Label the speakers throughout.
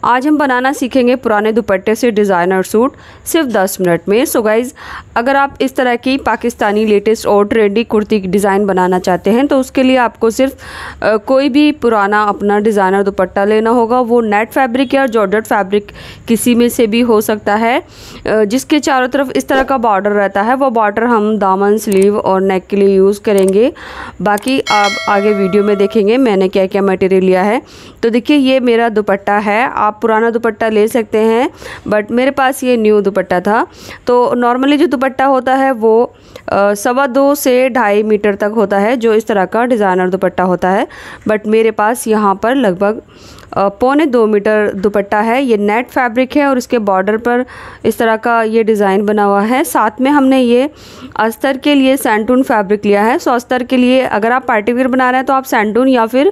Speaker 1: आज हम बनाना सीखेंगे पुराने दुपट्टे से डिज़ाइनर सूट सिर्फ 10 मिनट में। सो गाइज़, अगर आप इस तरह की पाकिस्तानी लेटेस्ट और ट्रेंडी कुर्ती की डिज़ाइन बनाना चाहते हैं तो उसके लिए आपको सिर्फ कोई भी पुराना अपना डिज़ाइनर दुपट्टा लेना होगा। वो नेट फैब्रिक या जॉर्जेट फैब्रिक किसी में से भी हो सकता है, जिसके चारों तरफ इस तरह का बॉर्डर रहता है। वो बॉर्डर हम दामन, स्लीव और नेक के लिए यूज़ करेंगे। बाकी आप आगे वीडियो में देखेंगे मैंने क्या क्या मटेरियल लिया है। तो देखिए, ये मेरा दुपट्टा है। आप पुराना दुपट्टा ले सकते हैं, बट मेरे पास ये न्यू दुपट्टा था। तो नॉर्मली जो दुपट्टा होता है वो 2.25 से 2.5 मीटर तक होता है, जो इस तरह का डिज़ाइनर दुपट्टा होता है। बट मेरे पास यहाँ पर लगभग 1.25 मीटर दुपट्टा है। ये नेट फैब्रिक है और इसके बॉर्डर पर इस तरह का ये डिज़ाइन बना हुआ है। साथ में हमने ये अस्तर के लिए सैंटून फैब्रिक लिया है। सो अस्तर के लिए अगर आप पार्टी वेयर बना रहे हैं तो आप सैंटून या फिर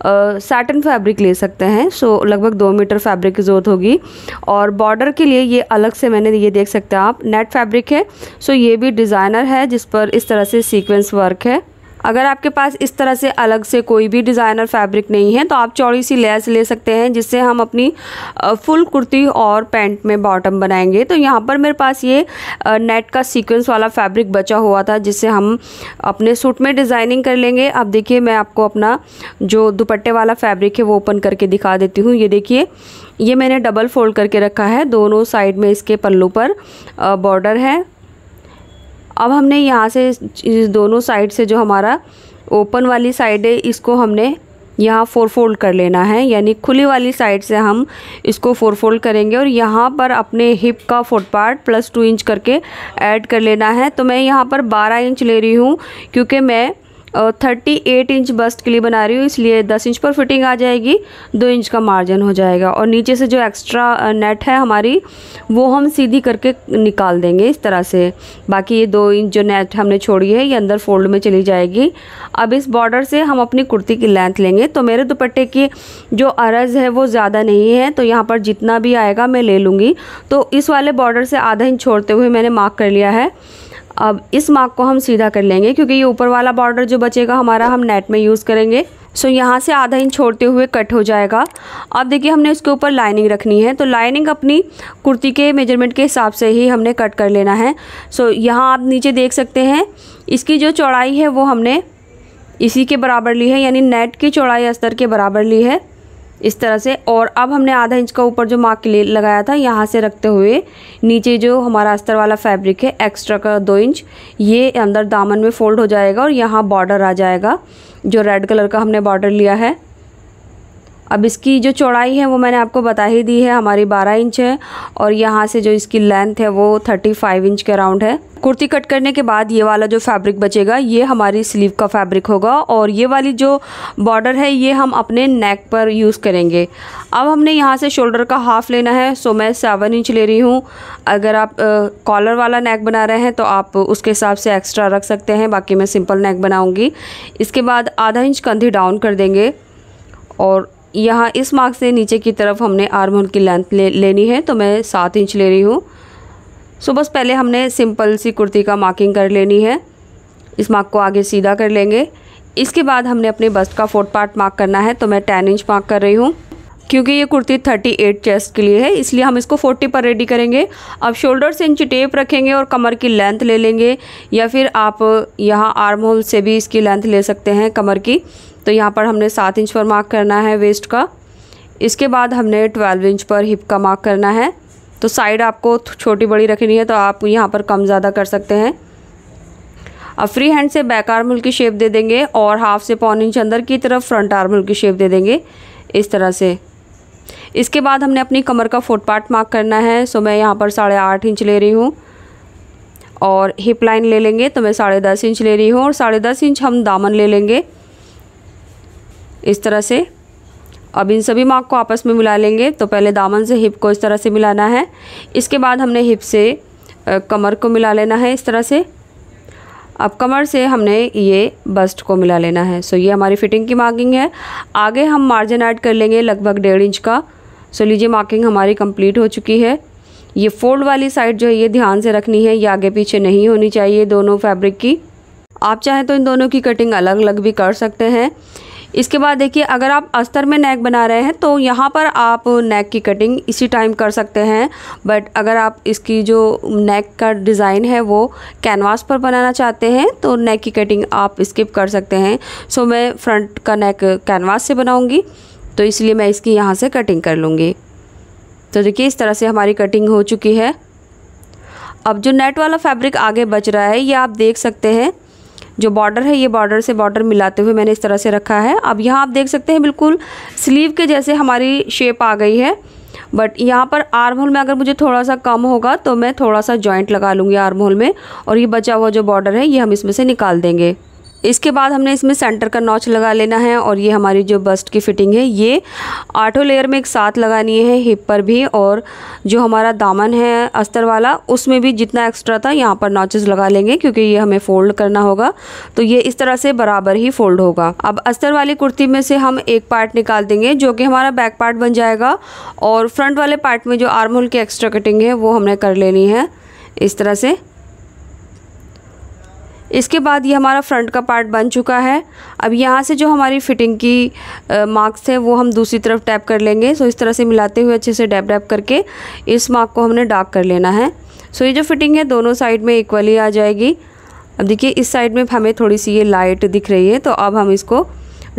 Speaker 1: सैटिन फैब्रिक ले सकते हैं। सो लगभग 2 मीटर फैब्रिक की ज़रूरत होगी। और बॉर्डर के लिए ये अलग से मैंने ये देख सकते हैं आप, नेट फैब्रिक है। सो ये भी डिज़ाइनर है जिस पर इस तरह से सीक्वेंस वर्क है। अगर आपके पास इस तरह से अलग से कोई भी डिज़ाइनर फैब्रिक नहीं है तो आप चौड़ी सी लेस ले सकते हैं, जिससे हम अपनी फुल कुर्ती और पैंट में बॉटम बनाएंगे। तो यहाँ पर मेरे पास ये नेट का सीक्वेंस वाला फैब्रिक बचा हुआ था, जिससे हम अपने सूट में डिज़ाइनिंग कर लेंगे। अब देखिए, मैं आपको अपना जो दुपट्टे वाला फैब्रिक है वो ओपन करके दिखा देती हूँ। ये देखिए, ये मैंने डबल फोल्ड करके रखा है। दोनों साइड में इसके पल्लू पर बॉर्डर है। अब हमने यहाँ से इस दोनों साइड से जो हमारा ओपन वाली साइड है इसको हमने यहाँ 4 फोल्ड कर लेना है, यानी खुली वाली साइड से हम इसको 4 फोल्ड करेंगे और यहाँ पर अपने हिप का फुट पार्ट +2 इंच करके ऐड कर लेना है। तो मैं यहाँ पर 12 इंच ले रही हूँ, क्योंकि मैं 38 इंच बस्ट के लिए बना रही हूँ, इसलिए 10 इंच पर फिटिंग आ जाएगी, 2 इंच का मार्जिन हो जाएगा। और नीचे से जो एक्स्ट्रा नेट है हमारी वो हम सीधी करके निकाल देंगे इस तरह से। बाकी ये 2 इंच जो नेट हमने छोड़ी है ये अंदर फोल्ड में चली जाएगी। अब इस बॉर्डर से हम अपनी कुर्ती की लेंथ लेंगे। तो मेरे दुपट्टे की जो अरज़ है वो ज़्यादा नहीं है, तो यहाँ पर जितना भी आएगा मैं ले लूँगी। तो इस वाले बॉर्डर से आधा इंच छोड़ते हुए मैंने मार्क कर लिया है। अब इस मार्क को हम सीधा कर लेंगे, क्योंकि ये ऊपर वाला बॉर्डर जो बचेगा हमारा हम नेट में यूज़ करेंगे। सो यहाँ से आधा इंच छोड़ते हुए कट हो जाएगा। अब देखिए, हमने इसके ऊपर लाइनिंग रखनी है, तो लाइनिंग अपनी कुर्ती के मेजरमेंट के हिसाब से ही हमने कट कर लेना है। सो यहाँ आप नीचे देख सकते हैं, इसकी जो चौड़ाई है वो हमने इसी के बराबर ली है, यानी नेट की चौड़ाई अस्तर के बराबर ली है इस तरह से। और अब हमने आधा इंच का ऊपर जो मार्क लगाया था यहाँ से रखते हुए नीचे जो हमारा अस्तर वाला फैब्रिक है एक्स्ट्रा का 2 इंच ये अंदर दामन में फोल्ड हो जाएगा और यहाँ बॉर्डर आ जाएगा जो रेड कलर का हमने बॉर्डर लिया है। अब इसकी जो चौड़ाई है वो मैंने आपको बता ही दी है, हमारी 12 इंच है और यहाँ से जो इसकी लेंथ है वो 35 इंच के अराउंड है। कुर्ती कट करने के बाद ये वाला जो फैब्रिक बचेगा ये हमारी स्लीव का फैब्रिक होगा और ये वाली जो बॉर्डर है ये हम अपने नेक पर यूज़ करेंगे। अब हमने यहाँ से शोल्डर का हाफ लेना है। सो मैं 7 इंच ले रही हूँ। अगर आप कॉलर वाला नेक बना रहे हैं तो आप उसके हिसाब से एक्स्ट्रा रख सकते हैं, बाकी मैं सिंपल नेक बनाऊँगी। इसके बाद आधा इंच कंधी डाउन कर देंगे और यहाँ इस मार्क से नीचे की तरफ हमने आर्म होल की लेंथ लेनी है, तो मैं 7 इंच ले रही हूँ। सो बस पहले हमने सिंपल सी कुर्ती का मार्किंग कर लेनी है। इस मार्क को आगे सीधा कर लेंगे। इसके बाद हमने अपने बस्ट का 4th पार्ट मार्क करना है, तो मैं 10 इंच मार्क कर रही हूँ। क्योंकि ये कुर्ती 38 चेस्ट के लिए है इसलिए हम इसको 40 पर रेडी करेंगे। अब शोल्डर से इंची टेप रखेंगे और कमर की लेंथ ले लेंगे, या फिर आप यहाँ आर्म होल से भी इसकी लेंथ ले सकते हैं कमर की। तो यहाँ पर हमने 7 इंच पर मार्क करना है वेस्ट का। इसके बाद हमने 12 इंच पर हिप का मार्क करना है। तो साइड आपको छोटी बड़ी रखनी है तो आप यहाँ पर कम ज़्यादा कर सकते हैं। अब फ्री हैंड से बैक आर्म होल की शेप दे देंगे और हाफ से 1.25 इंच अंदर की तरफ फ्रंट आर्म होल की शेप दे देंगे इस तरह से। इसके बाद हमने अपनी कमर का 4th पार्ट मार्क करना है। सो मैं यहाँ पर 8.5 इंच ले रही हूँ और हिप लाइन ले लेंगे, तो मैं 10.5 इंच ले रही हूँ और 10.5 इंच हम दामन ले लेंगे इस तरह से। अब इन सभी मार्क को आपस में मिला लेंगे। तो पहले दामन से हिप को इस तरह से मिलाना है। इसके बाद हमने हिप से कमर को मिला लेना है इस तरह से। अब कमर से हमने ये बस्ट को मिला लेना है। सो ये हमारी फिटिंग की मार्किंग है। आगे हम मार्जिन ऐड कर लेंगे लगभग 1.5 इंच का। सो लीजिए, मार्किंग हमारी कंप्लीट हो चुकी है। ये फोल्ड वाली साइड जो है ये ध्यान से रखनी है, ये आगे पीछे नहीं होनी चाहिए दोनों फैब्रिक की। आप चाहें तो इन दोनों की कटिंग अलग अलग भी कर सकते हैं। इसके बाद देखिए, अगर आप अस्तर में नेक बना रहे हैं तो यहाँ पर आप नेक की कटिंग इसी टाइम कर सकते हैं, बट अगर आप इसकी जो नेक का डिज़ाइन है वो कैनवास पर बनाना चाहते हैं तो नेक की कटिंग आप स्किप कर सकते हैं। सो मैं फ्रंट का नेक कैनवास से बनाऊँगी, तो इसलिए मैं इसकी यहाँ से कटिंग कर लूँगी। तो देखिए, इस तरह से हमारी कटिंग हो चुकी है। अब जो नेट वाला फैब्रिक आगे बच रहा है, ये आप देख सकते हैं, जो बॉर्डर है ये बॉर्डर से बॉर्डर मिलाते हुए मैंने इस तरह से रखा है। अब यहाँ आप देख सकते हैं बिल्कुल स्लीव के जैसे हमारी शेप आ गई है, बट यहाँ पर आर्म होल में अगर मुझे थोड़ा सा कम होगा तो मैं थोड़ा सा जॉइंट लगा लूँगी आर्म होल में, और ये बचा हुआ जो बॉर्डर है ये हम इसमें से निकाल देंगे। इसके बाद हमने इसमें सेंटर का नॉच लगा लेना है, और ये हमारी जो बस्ट की फिटिंग है ये 8 लेयर में एक साथ लगानी है, हिप पर भी, और जो हमारा दामन है अस्तर वाला उसमें भी जितना एक्स्ट्रा था यहाँ पर नॉचेस लगा लेंगे, क्योंकि ये हमें फोल्ड करना होगा, तो ये इस तरह से बराबर ही फोल्ड होगा। अब अस्तर वाली कुर्ती में से हम एक पार्ट निकाल देंगे जो कि हमारा बैक पार्ट बन जाएगा, और फ्रंट वाले पार्ट में जो आर्म होल की एक्स्ट्रा कटिंग है वो हमने कर लेनी है इस तरह से। इसके बाद ये हमारा फ्रंट का पार्ट बन चुका है। अब यहाँ से जो हमारी फिटिंग की मार्क्स थे वो हम दूसरी तरफ टैप कर लेंगे। सो इस तरह से मिलाते हुए अच्छे से डैप डैप करके इस मार्क को हमने डार्क कर लेना है। सो ये जो फिटिंग है दोनों साइड में इक्वली आ जाएगी। अब देखिए, इस साइड में हमें थोड़ी सी ये लाइट दिख रही है, तो अब हम इसको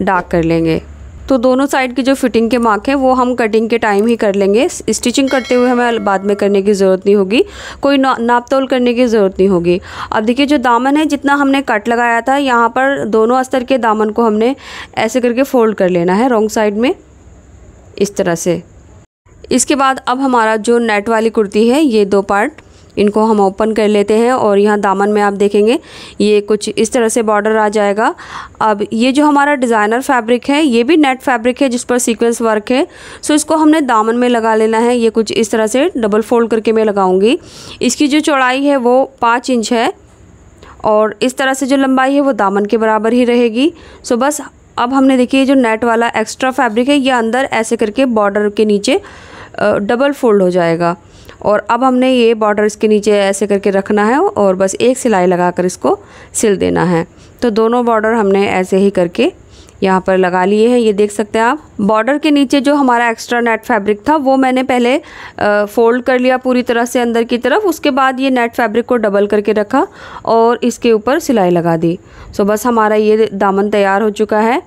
Speaker 1: डार्क कर लेंगे। तो दोनों साइड की जो फिटिंग के मार्क हैं वो हम कटिंग के टाइम ही कर लेंगे, स्टिचिंग करते हुए हमें बाद में करने की ज़रूरत नहीं होगी, कोई नाप तोल करने की ज़रूरत नहीं होगी। अब देखिए, जो दामन है जितना हमने कट लगाया था यहाँ पर दोनों अस्तर के दामन को हमने ऐसे करके फोल्ड कर लेना है रॉन्ग साइड में इस तरह से। इसके बाद अब हमारा जो नेट वाली कुर्ती है ये 2 पार्ट इनको हम ओपन कर लेते हैं, और यहाँ दामन में आप देखेंगे ये कुछ इस तरह से बॉर्डर आ जाएगा। अब ये जो हमारा डिज़ाइनर फैब्रिक है ये भी नेट फैब्रिक है जिस पर सीक्वेंस वर्क है। सो इसको हमने दामन में लगा लेना है। ये कुछ इस तरह से डबल फोल्ड करके मैं लगाऊंगी। इसकी जो चौड़ाई है वो 5 इंच है, और इस तरह से जो लंबाई है वो दामन के बराबर ही रहेगी। सो बस अब हमने देखिए जो नेट वाला एक्स्ट्रा फैब्रिक है ये अंदर ऐसे करके बॉर्डर के नीचे डबल फोल्ड हो जाएगा, और अब हमने ये बॉर्डर इसके नीचे ऐसे करके रखना है और बस एक सिलाई लगाकर इसको सिल देना है। तो दोनों बॉर्डर हमने ऐसे ही करके यहाँ पर लगा लिए हैं। ये देख सकते हैं आप, बॉर्डर के नीचे जो हमारा एक्स्ट्रा नेट फैब्रिक था वो मैंने पहले फोल्ड कर लिया पूरी तरह से अंदर की तरफ। उसके बाद ये नेट फैब्रिक को डबल करके रखा और इसके ऊपर सिलाई लगा दी। सो बस हमारा ये दामन तैयार हो चुका है।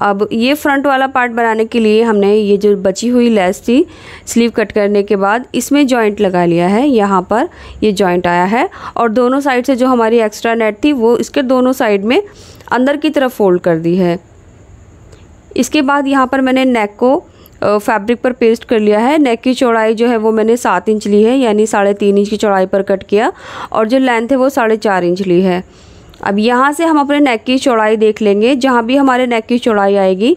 Speaker 1: अब ये फ्रंट वाला पार्ट बनाने के लिए हमने ये जो बची हुई लेस थी स्लीव कट करने के बाद इसमें जॉइंट लगा लिया है। यहाँ पर ये जॉइंट आया है, और दोनों साइड से जो हमारी एक्स्ट्रा नेट थी वो इसके दोनों साइड में अंदर की तरफ फोल्ड कर दी है। इसके बाद यहाँ पर मैंने नेक को फैब्रिक पर पेस्ट कर लिया है। नेक की चौड़ाई जो है वो मैंने 7 इंच ली है, यानी 3.5 इंच की चौड़ाई पर कट किया, और जो लेंथ है वो 4.5 इंच ली है। अब यहाँ से हम अपने नेक की चौड़ाई देख लेंगे। जहाँ भी हमारे नेक की चौड़ाई आएगी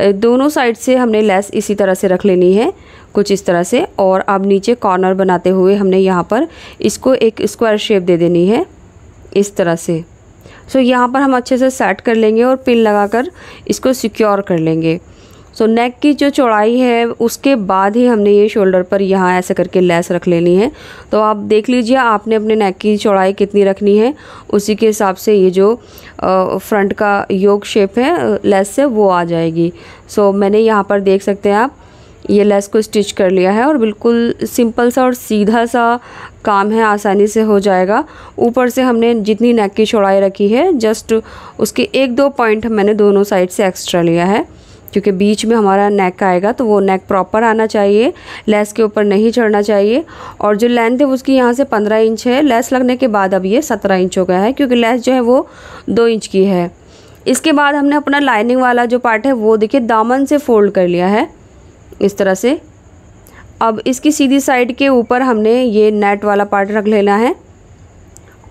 Speaker 1: दोनों साइड से हमने लेस इसी तरह से रख लेनी है, कुछ इस तरह से। और अब नीचे कॉर्नर बनाते हुए हमने यहाँ पर इसको एक स्क्वायर शेप दे देनी है इस तरह से। सो यहाँ पर हम अच्छे से सेट कर लेंगे और पिन लगाकर इसको सिक्योर कर लेंगे। सो नेक की जो चौड़ाई है उसके बाद ही हमने ये शोल्डर पर यहाँ ऐसे करके लेस रख लेनी है। तो आप देख लीजिए आपने अपने नेक की चौड़ाई कितनी रखनी है, उसी के हिसाब से ये जो फ्रंट का योक शेप है लेस से वो आ जाएगी। सो मैंने यहाँ पर देख सकते हैं आप ये लेस को स्टिच कर लिया है, और बिल्कुल सिंपल सा और सीधा सा काम है, आसानी से हो जाएगा। ऊपर से हमने जितनी नेक की चौड़ाई रखी है जस्ट उसके 1-2 पॉइंट मैंने दोनों साइड से एक्स्ट्रा लिया है, क्योंकि बीच में हमारा नेक आएगा तो वो नेक प्रॉपर आना चाहिए, लेस के ऊपर नहीं चढ़ना चाहिए। और जो लेंथ है उसकी यहाँ से 15 इंच है, लेस लगने के बाद अब ये 17 इंच हो गया है, क्योंकि लेस जो है वो 2 इंच की है। इसके बाद हमने अपना लाइनिंग वाला जो पार्ट है वो देखिए दामन से फोल्ड कर लिया है इस तरह से। अब इसकी सीधी साइड के ऊपर हमने ये नेट वाला पार्ट रख लेना है।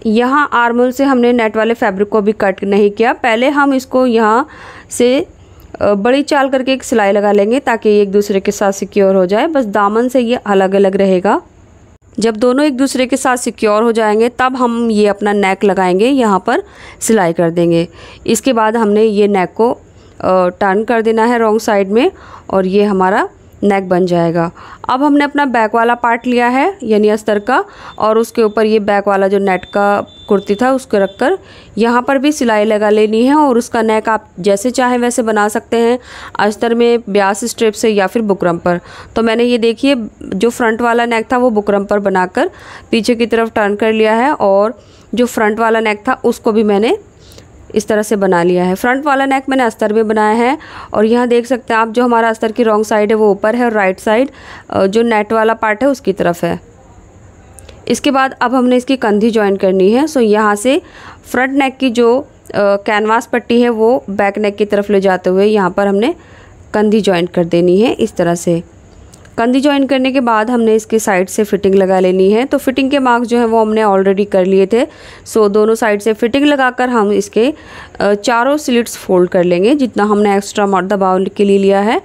Speaker 1: यहाँ आर्मोल से हमने नेट वाले फैब्रिक को भी कट नहीं किया, पहले हम इसको यहाँ से बड़ी चाल करके एक सिलाई लगा लेंगे ताकि एक दूसरे के साथ सिक्योर हो जाए। बस दामन से ये अलग अलग रहेगा। जब दोनों एक दूसरे के साथ सिक्योर हो जाएंगे तब हम ये अपना नेक लगाएंगे, यहाँ पर सिलाई कर देंगे। इसके बाद हमने ये नेक को टर्न कर देना है रॉन्ग साइड में, और ये हमारा नेक बन जाएगा। अब हमने अपना बैक वाला पार्ट लिया है यानी अस्तर का, और उसके ऊपर ये बैक वाला जो नेट का कुर्ती था उसको रखकर यहाँ पर भी सिलाई लगा लेनी है। और उसका नेक आप जैसे चाहें वैसे बना सकते हैं, अस्तर में, ब्यास स्ट्रिप से या फिर बुकरम पर। तो मैंने ये देखिए जो फ्रंट वाला नेक था वो बुकरम पर बनाकर पीछे की तरफ टर्न कर लिया है, और जो फ्रंट वाला नेक था उसको भी मैंने इस तरह से बना लिया है। फ्रंट वाला नेक मैंने अस्तर में बनाया है, और यहाँ देख सकते हैं आप जो हमारा अस्तर की रॉन्ग साइड है वो ऊपर है और राइट साइड जो नेट वाला पार्ट है उसकी तरफ है। इसके बाद अब हमने इसकी कंधी ज्वाइन करनी है। सो यहाँ से फ्रंट नेक की जो कैनवास पट्टी है वो बैक नेक की तरफ ले जाते हुए यहाँ पर हमने कंधी ज्वाइन कर देनी है इस तरह से। कंधी ज्वाइन करने के बाद हमने इसके साइड से फिटिंग लगा लेनी है। तो फिटिंग के मार्क्स जो है वो हमने ऑलरेडी कर लिए थे। सो दोनों साइड से फिटिंग लगाकर हम इसके चारों स्लिट्स फोल्ड कर लेंगे जितना हमने एक्स्ट्रा दबाव के लिए लिया है।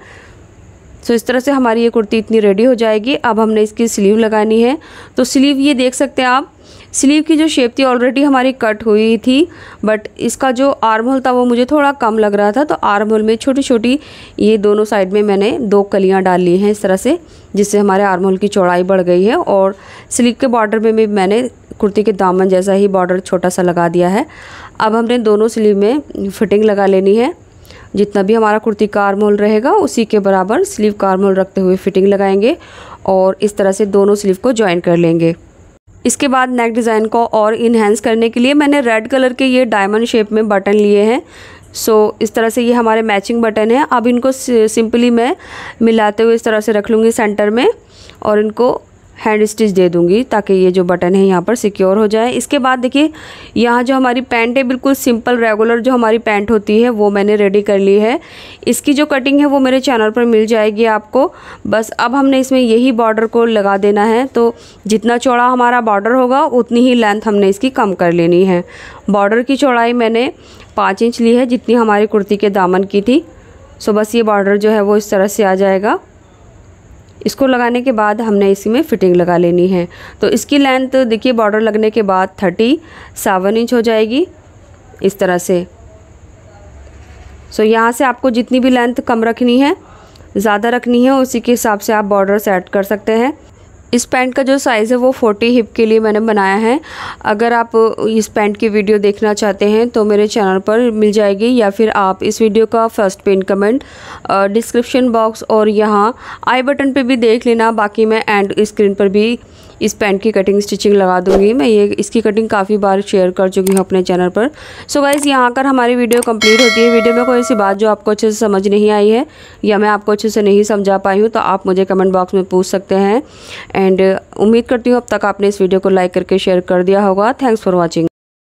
Speaker 1: सो इस तरह से हमारी ये कुर्ती इतनी रेडी हो जाएगी। अब हमने इसकी स्लीव लगानी है। तो स्लीव ये देख सकते हैं आप, स्लीव की जो शेप थी ऑलरेडी हमारी कट हुई थी, बट इसका जो आर्म होल था वो मुझे थोड़ा कम लग रहा था। तो आर्म होल में छोटी छोटी ये दोनों साइड में मैंने 2 कलियां डाल ली हैं इस तरह से, जिससे हमारे आर्म होल की चौड़ाई बढ़ गई है। और स्लीव के बॉर्डर में भी मैंने कुर्ती के दामन जैसा ही बॉर्डर छोटा सा लगा दिया है। अब हमने दोनों स्लीव में फिटिंग लगा लेनी है। जितना भी हमारा कुर्ती का आर्म होल रहेगा उसी के बराबर स्लीव का आर्म होल रखते हुए फिटिंग लगाएंगे, और इस तरह से दोनों स्लीव को ज्वाइन कर लेंगे। इसके बाद नेक डिज़ाइन को और इन्हेंस करने के लिए मैंने रेड कलर के ये डायमंड शेप में बटन लिए हैं। सो इस तरह से ये हमारे मैचिंग बटन है। अब इनको सिंपली मैं मिलाते हुए इस तरह से रख लूँगी सेंटर में, और इनको हैंड स्टिच दे दूंगी ताकि ये जो बटन है यहाँ पर सिक्योर हो जाए। इसके बाद देखिए यहाँ जो हमारी पैंट है बिल्कुल सिंपल रेगुलर जो हमारी पैंट होती है वो मैंने रेडी कर ली है। इसकी जो कटिंग है वो मेरे चैनल पर मिल जाएगी आपको। बस अब हमने इसमें यही बॉर्डर को लगा देना है। तो जितना चौड़ा हमारा बॉर्डर होगा उतनी ही लेंथ हमने इसकी कम कर लेनी है। बॉर्डर की चौड़ाई मैंने 5 इंच ली है जितनी हमारी कुर्ती के दामन की थी। सो बस ये बॉर्डर जो है वो इस तरह से आ जाएगा। इसको लगाने के बाद हमने इसी में फिटिंग लगा लेनी है। तो इसकी लेंथ देखिए बॉर्डर लगने के बाद 37 इंच हो जाएगी इस तरह से। सो यहाँ से आपको जितनी भी लेंथ कम रखनी है, ज़्यादा रखनी है, उसी के हिसाब से आप बॉर्डर सेट कर सकते हैं। इस पैंट का जो साइज़ है वो 40 हिप के लिए मैंने बनाया है। अगर आप इस पैंट की वीडियो देखना चाहते हैं तो मेरे चैनल पर मिल जाएगी, या फिर आप इस वीडियो का first pin comment, description box और यहाँ आई बटन पे भी देख लेना। बाकी मैं एंड स्क्रीन पर भी इस पैंट की कटिंग स्टिचिंग लगा दूंगी। मैं ये इसकी कटिंग काफ़ी बार शेयर कर चुकी हूँ अपने चैनल पर। सो गाइज़ यहाँ आकर हमारी वीडियो कंप्लीट होती है। वीडियो में कोई सी बात जो आपको अच्छे से समझ नहीं आई है या मैं आपको अच्छे से नहीं समझा पाई हूँ तो आप मुझे कमेंट बॉक्स में पूछ सकते हैं। एंड उम्मीद करती हूँ अब तक आपने इस वीडियो को लाइक करके शेयर कर दिया होगा। Thanks for watching.